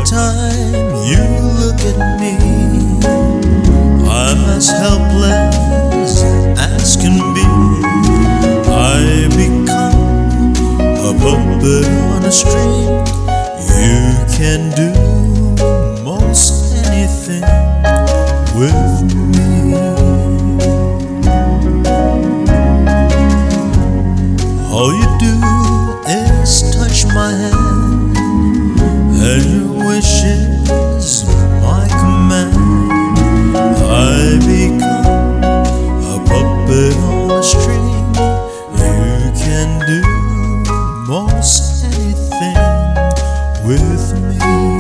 time you look at me, I'm as helpless as can be. I become a puppet on a string. You can do most anything with me. All you do is touch my hand, and your wishes my command. I become a puppet on a string. You can do most anything with me.